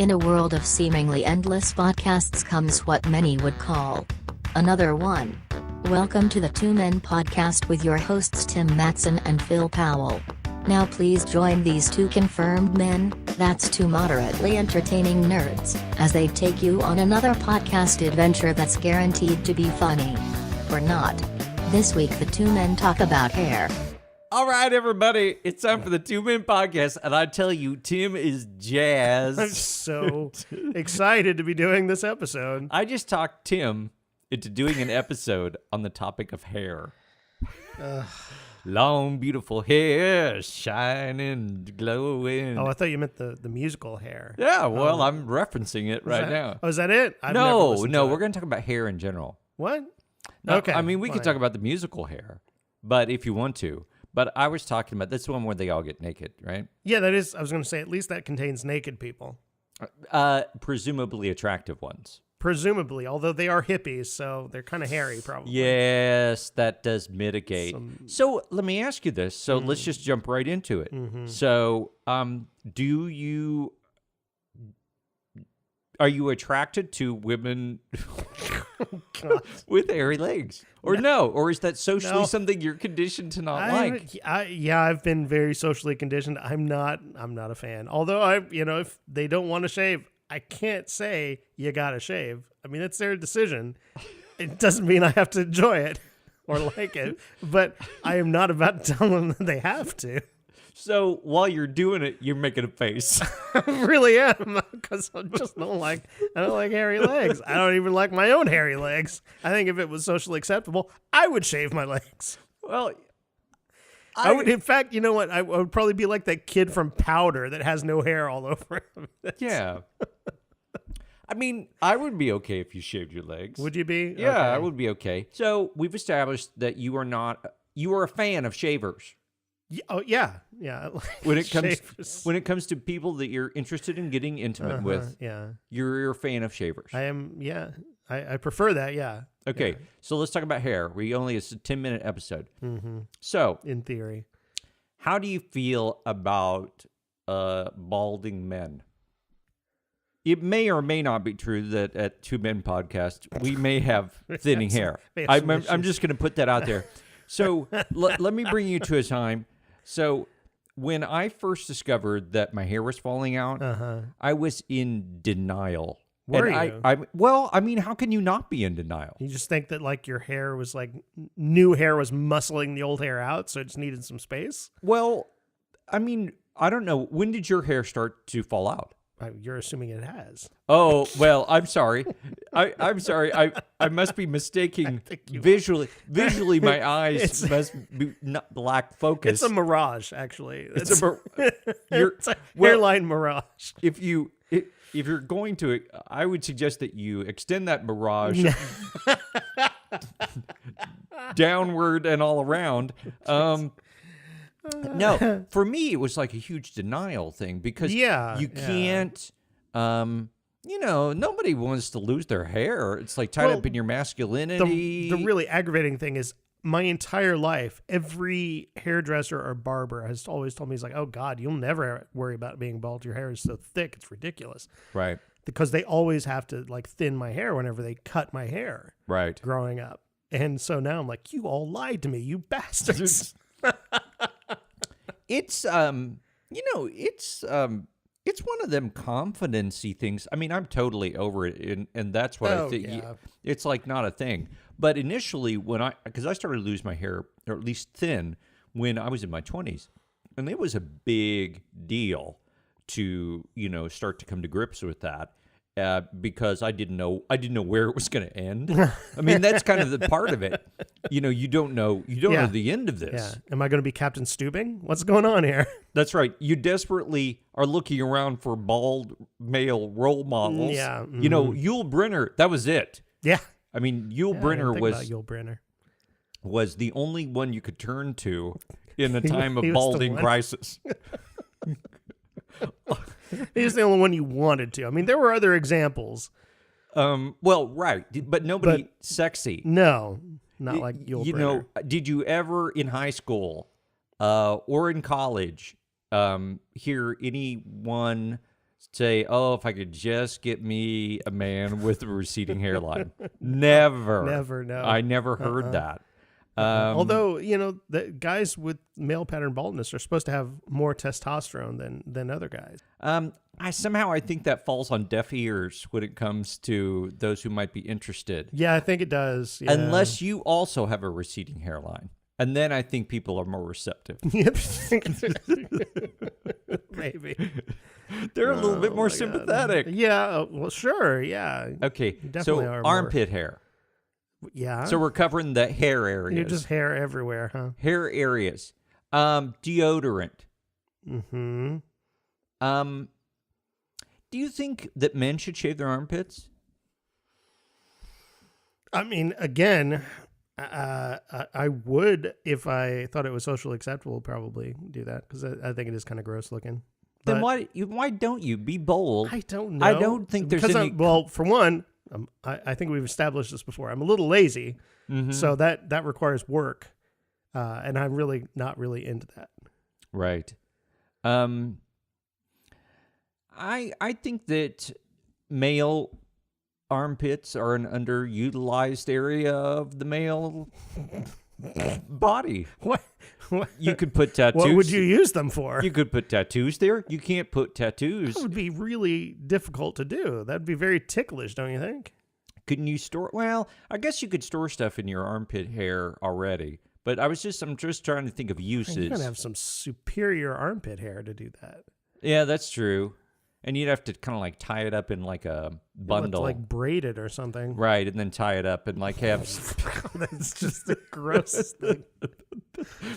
In a world of seemingly endless podcasts comes what many would call another one. Welcome to the Two Men podcast with your hosts Tim Matson and Phil Powell. Now please join these two confirmed men, that's two moderately entertaining nerds, as they take you on another podcast adventure that's guaranteed to be funny. Or not. This week the two men talk about hair. All right, everybody, it's time for the Two Men podcast, and I tell you, Tim is jazzed. I'm so excited to be doing this episode. I just talked Tim into doing an episode on the topic of hair. Long, beautiful hair, shining, glowing. Oh, I thought you meant the musical hair. Yeah, well, I'm referencing it right now. Oh, is that it? No, we're going to talk about hair in general. What? No, Okay. I mean, we could talk about the musical hair, but if you want to. But I was talking about this one where they all get naked, right? Yeah, that is. I was going to say, at least that contains naked people. Presumably attractive ones. Presumably, although they are hippies, so they're kind of hairy, probably. Yes, that does mitigate. So let me ask you this. So let's just jump right into it. Mm-hmm. So are you attracted to women with hairy legs? Or no? Or is that socially something you're conditioned to not like? I've been very socially conditioned. I'm not a fan. Although if they don't want to shave, I can't say you gotta shave. I mean, it's their decision. It doesn't mean I have to enjoy it or like it, but I am not about to tell them that they have to. So while you're doing it, you're making a face. I really am, because I don't like hairy legs. I don't even like my own hairy legs. I think if it was socially acceptable, I would shave my legs. Well, I would. In fact, you know what? I would probably be like that kid from Powder that has no hair all over him. Yeah. I mean, I would be okay if you shaved your legs. Would you be? Yeah, Okay. I would be okay. So we've established that you are a fan of shavers. Oh yeah. When it comes Shavers. when it comes to people that you're interested in getting intimate with, Yeah, you're a fan of shavers. I am. Yeah, I prefer that. Yeah. Okay, Yeah. so let's talk about hair. It's a 10-minute episode. Mm-hmm. So, In theory, how do you feel about balding men? It may or may not be true that at Two Men Podcast we may have thinning hair. I'm just going to put that out there. So let me bring you to a time. So when I first discovered that my hair was falling out, I was in denial. Were you? I mean, how can you not be in denial? you just think that like your hair was like new hair was muscling the old hair out, so it just needed some space. Well, I mean, I don't know. When did your hair start to fall out? You're assuming it has. Oh, well, I'm sorry. I'm sorry. I must be mistaking visually. Visually, my eyes must be not black focus. It's a mirage, actually. It's a hairline mirage. If you're going to, I would suggest that you extend that mirage downward and all around. No, for me, it was like a huge denial thing because you can't, nobody wants to lose their hair. It's like tied up in your masculinity. The really aggravating thing is my entire life, every hairdresser or barber has always told me, he's like, oh God, you'll never worry about being bald. Your hair is so thick. It's ridiculous. Right. Because they always have to like thin my hair whenever they cut my hair. Right. Growing up. And so now I'm like, you all lied to me, you bastards. It's one of them confidency things. I mean, I'm totally over it, and that's what I think. Yeah. It's like not a thing. But initially, because I started to lose my hair, or at least thin, when I was in my 20s, and it was a big deal to start to come to grips with that. Because I didn't know where it was going to end. I mean, that's kind of the part of it. You don't know the end of this. Yeah. Am I going to be Captain Stubing? What's going on here? That's right. You desperately are looking around for bald male role models. Yeah. Mm-hmm. Yul Brynner, that was it. Yeah. I mean, Yul Brynner was the only one you could turn to in a time of he was the balding one. crisis. He's the only one you wanted to. I mean, there were other examples. Well, right, but nobody sexy. No, not like Yul Brynner. Did you ever in high school or in college hear anyone say, oh, if I could just get me a man with a receding hairline. Never. Never, no. I never heard that. Although, the guys with male pattern baldness are supposed to have more testosterone than other guys. I think that falls on deaf ears when it comes to those who might be interested. Yeah, I think it does. Yeah. Unless you also have a receding hairline. And then I think people are more receptive. Yep. Maybe. They're a little bit more sympathetic. Yeah, well, sure, yeah. Okay, Definitely so are armpit hair. Yeah. So we're covering the hair areas. You're just hair everywhere, huh? Hair areas. Deodorant. Mm-hmm. Do you think that men should shave their armpits? I mean, again, I would, if I thought it was socially acceptable, probably do that, because I think it is kind of gross looking. Then why don't you be bold? I don't know. I don't think there's any... well, for one, I think we've established this before. I'm a little lazy, so that requires work, and I'm really not really into that. Right. I think that male armpits are an underutilized area of the male body. What? You could put tattoos. What would you use them for? You could put tattoos there. You can't put tattoos. That would be really difficult to do. That'd be very ticklish, don't you think? Couldn't you store? Well, I guess you could store stuff in your armpit hair already. But I'm just trying to think of uses. You're gonna have some superior armpit hair to do that. Yeah, that's true. And you'd have to kind of like tie it up in like a bundle. Like braid it or something. Right, and then tie it up and like have... That's just the grossest thing.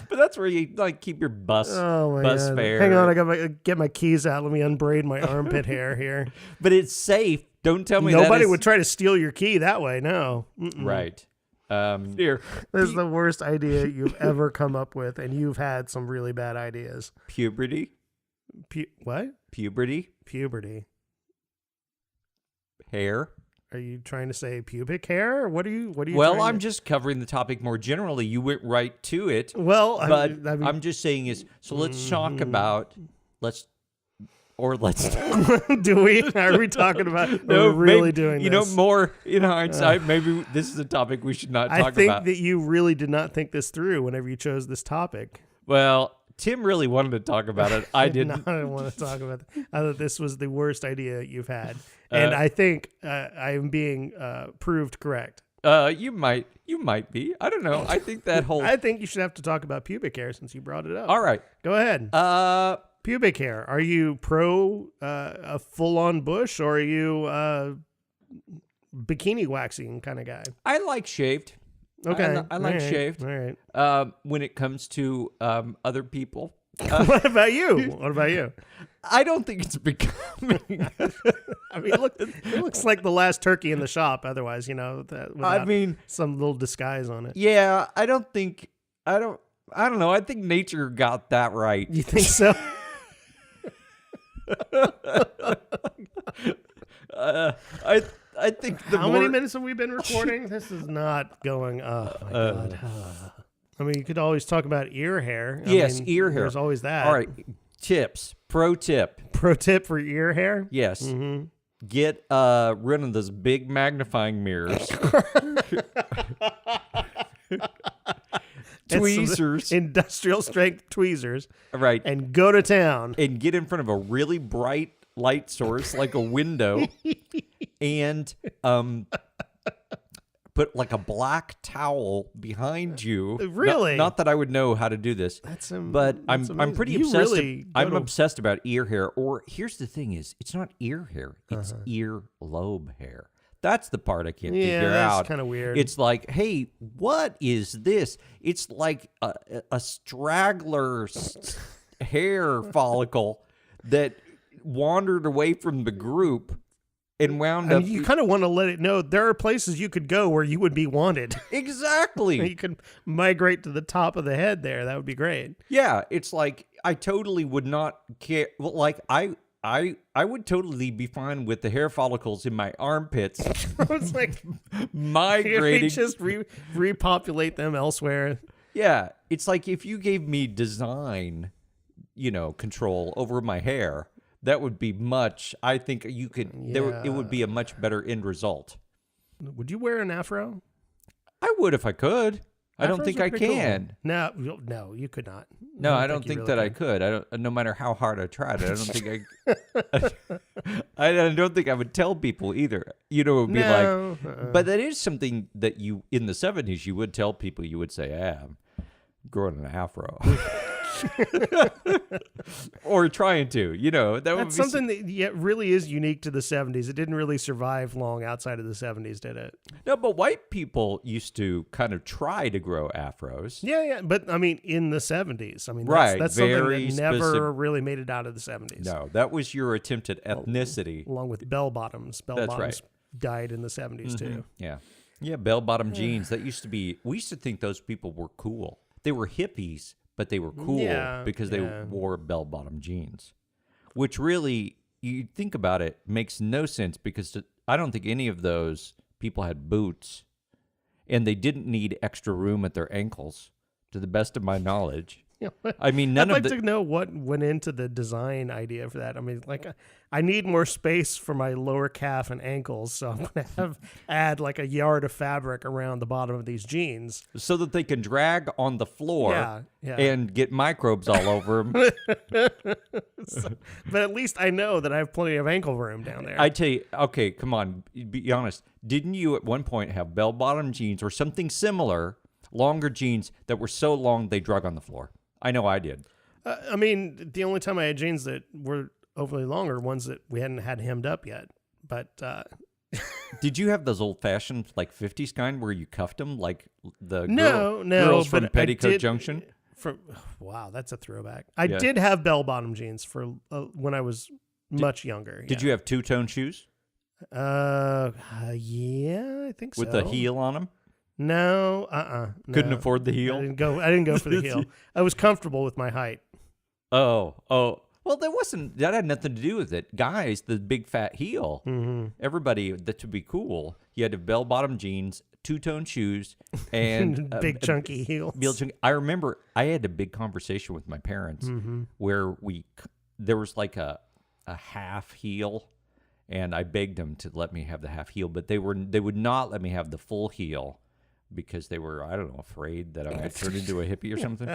But that's where you like keep your bus fair. Hang on, I got get my keys out. Let me unbraid my armpit hair here. But it's safe. Don't tell me nobody would try to steal your key that way. No. Mm-mm. Right. Here. This is the worst idea you've ever come up with, and you've had some really bad ideas. Puberty. What? Puberty. Hair. Are you trying to say pubic hair? Or what are you? Well, I'm just covering the topic more generally. You went right to it. Well, but I'm just saying let's talk about do we? Are we talking about? No, we're really doing this. More in hindsight. Maybe this is a topic we should not talk about. I think that you really did not think this through whenever you chose this topic. Well, Tim really wanted to talk about it. I didn't. I didn't want to talk about it. I thought this was the worst idea you've had. And I think I am being proved correct. You might be. I don't know. I think that whole... I think you should have to talk about pubic hair since you brought it up. All right. Go ahead. Pubic hair. Are you pro a full-on bush, or are you bikini waxing kind of guy? I like shaved. Okay. I like shaved. All right. When it comes to other people. What about you? I don't think it's becoming. I mean, it looks like the last turkey in the shop. Otherwise, without some little disguise on it. Yeah, I don't know. I think nature got that right. You think so? I think How many minutes have we been recording? This is not going. Oh my god. I mean, you could always talk about ear hair. Ear hair. There's always that. All right. Tips. Pro tip for ear hair? Yes. Mm-hmm. Get rid of those big magnifying mirrors. Tweezers. Industrial strength tweezers. Right. And go to town. And get in front of a really bright light source like a window and put like a black towel behind you. Really? Not that I would know how to do this. But I'm pretty obsessed. I'm obsessed about ear hair. Or here's the thing: it's not ear hair; it's ear lobe hair. That's the part I can't figure out. That's kind of weird. It's like, hey, what is this? It's like a straggler hair follicle that wandered away from the group. And wound up. You kind of want to let it know there are places you could go where you would be wanted. Exactly. You could migrate to the top of the head there. That would be great. Yeah, it's like I totally would not care. Well, like I would totally be fine with the hair follicles in my armpits. It's like migrating. Just repopulate them elsewhere. Yeah, it's like if you gave me design, control over my hair. That would be much. I think you could. It would be a much better end result. Would you wear an afro? I would if I could. I don't Afros think are I pretty can. Cool. No, you could not. No, I don't you think really that I could. could. I don't. No matter how hard I tried, I don't think I don't think I would tell people either. It would be like. But that is something that you in the 70s you would tell people. You would say, I'm growing an afro. Or trying to, that would be That's something that really is unique to the 70s. It didn't really survive long outside of the 70s, did it? No, but white people used to kind of try to grow afros. Yeah, but I mean, in the 70s. I mean, Right, that's something very that never specific. really made it out of the 70s. No, that was your attempt at ethnicity. Along with bell-bottoms. Bell-bottoms right. died in the 70s, too. Yeah, bell-bottom jeans. That used to be. We used to think those people were cool. They were hippies, but they were cool because they wore bell-bottom jeans, which really, you think about it, makes no sense because I don't think any of those people had boots, and they didn't need extra room at their ankles, to the best of my knowledge. I mean, I'd like to know what went into the design idea for that. I mean, like, I need more space for my lower calf and ankles, so I'm going to add like a yard of fabric around the bottom of these jeans. so that they can drag on the floor Yeah. and get microbes all over them. But at least I know that I have plenty of ankle room down there. I tell you, okay, come on, be honest. Didn't you at one point have bell-bottom jeans or something similar, longer jeans that were so long they drug on the floor? I know I did. I mean, the only time I had jeans that were overly long are ones that we hadn't had hemmed up yet. But Did you have those old-fashioned, like, 50s kind where you cuffed them like the no, girls from but I Petticoat did- Junction? Wow, that's a throwback. I did have bell-bottom jeans for when I was much younger. Did you have two-tone shoes Yeah, I think so. with a heel on them? No, Couldn't no. afford the I heel? didn't go for the heel. I was comfortable with my height. Oh. Well, that had nothing to do with it. Guys, the big fat heel. Mm-hmm. Everybody, that to be cool, you had to bell-bottom jeans, two-tone shoes, and Big chunky heels. I remember I had a big conversation with my parents where there was like a half heel, and I begged them to let me have the half heel, but they would not let me have the full heel because they were, I don't know, afraid that I might turn into a hippie or something.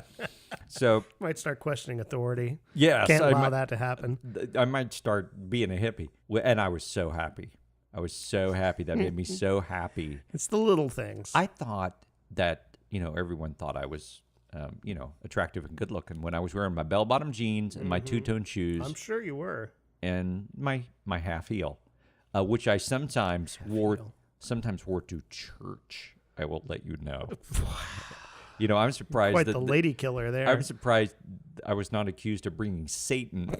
So Might start questioning authority. yes, Can't allow that to happen. I might start being a hippie, and I was so happy. That made me so happy. It's the little things. I thought that, everyone thought I was, attractive and good looking when I was wearing my bell-bottom jeans and my two-tone shoes I'm sure you were. and my half heel, which I sometimes wore to church. I will let you know. I'm surprised Quite that the lady killer there. I'm surprised I was not accused of bringing Satan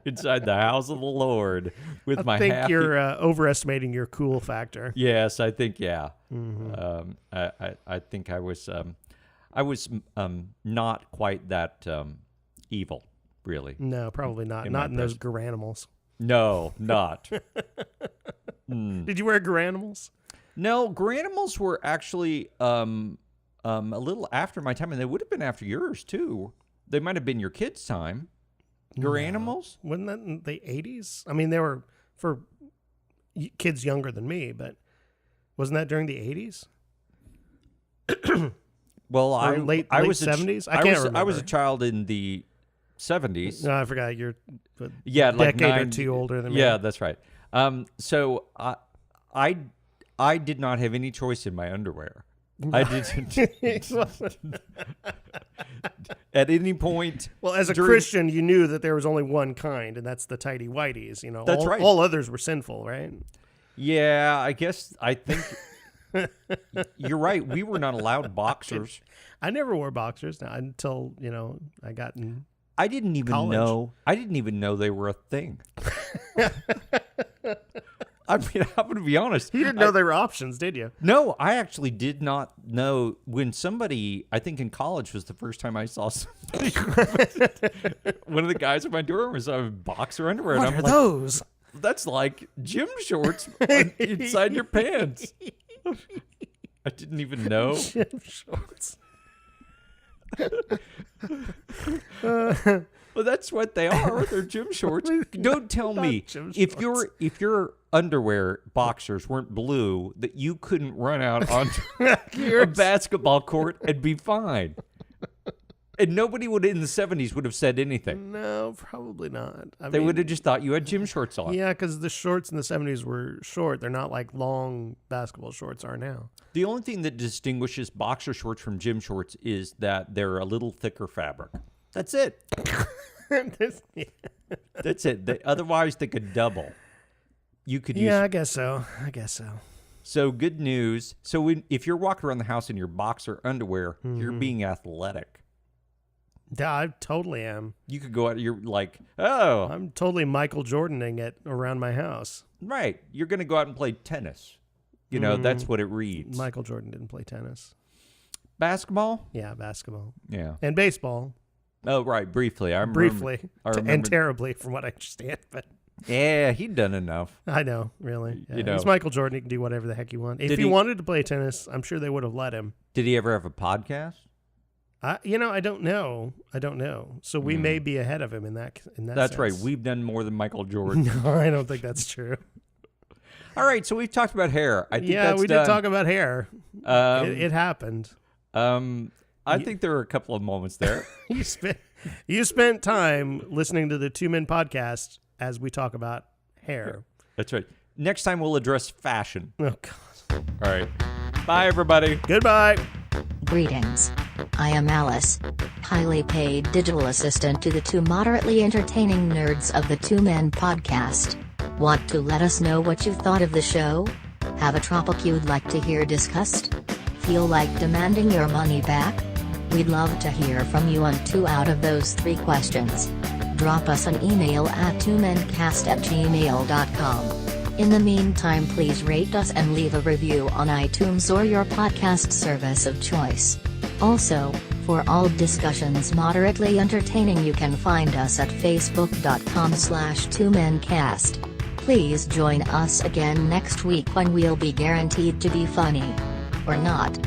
inside the house of the Lord with my I think half. you're overestimating your cool factor. Yes, I think I think I was not quite that evil, really. No, probably not. In Not my in those garanimals. No, not. Did you wear garanimals? No, Granimals were actually a little after my time, and they would have been after yours too. They might have been your kids' time. Granimals? Wasn't that in the 80s? I mean, they were for kids younger than me, but wasn't that during the 80s? Well, Or late was 70s? I I can't was remember. a child in the 70s. No, I forgot. You're a like decade or 9 two older than me. Yeah, that's right. So I did not have any choice in my underwear. I didn't. At any point. Well, as a Christian, you knew that there was only one kind, and that's the tighty whities. That's right. All others were sinful, right? Yeah, I think you're right. We were not allowed boxers. I never wore boxers until I got in. I didn't even college. know they were a thing. I mean, I'm going to be honest. You didn't know there were options, did you? No, I actually did not know when somebody, I think in college was the first time I saw somebody. One of the guys at my dorm was a boxer underwear. What and I'm are like, those? That's like gym shorts inside your pants. I didn't even know. Gym shorts. Well, that's what they are. They're gym shorts. Don't tell me if your underwear boxers weren't blue that you couldn't run out onto a basketball court and be fine. And nobody would in the 70s would have said anything. No, probably not. They would have just thought you had gym shorts on. Yeah, because the shorts in the 70s were short. They're not like long basketball shorts are now. The only thing that distinguishes boxer shorts from gym shorts is that they're a little thicker fabric. That's it. That's it. Otherwise, they could double. You could use. Yeah, I guess so. So good news. So if you're walking around the house in your boxer underwear, you're being athletic. Yeah, I totally am. You could go out. You're like, oh, I'm totally Michael Jordaning it around my house. Right. You're going to go out and play tennis. You know, that's what it reads. Michael Jordan didn't play tennis. Basketball? Yeah, basketball. Yeah. And baseball. Oh, right. Briefly. I remember. Briefly. I remember. And terribly, from what I understand. But yeah, he'd done enough. I know, really. Yeah, You know. He's Michael Jordan. He can do whatever the heck he wants. If he wanted to play tennis, I'm sure they would have let him. Did he ever have a podcast? I don't know. So we may be ahead of him in that. That's sense. right. We've done more than Michael Jordan. No, I don't think that's true. All right. So we've talked about hair. I think we done. did talk about hair. It happened. I think there are a couple of moments there. You spent time listening to the Two Men podcast as we talk about hair. That's right. Next time we'll address fashion. Oh, God. All right. Bye, everybody. Goodbye. Greetings. I am Alice, highly paid digital assistant to the two moderately entertaining nerds of the Two Men podcast. Want to let us know what you thought of the show? Have a topic you'd like to hear discussed? Feel like demanding your money back? We'd love to hear from you on 2 out of those 3 questions. Drop us an email at twomencast@gmail.com. In the meantime, please rate us and leave a review on iTunes or your podcast service of choice. Also, for all discussions moderately entertaining, you can find us at facebook.com/twomencast. Please join us again next week when we'll be guaranteed to be funny. Or not.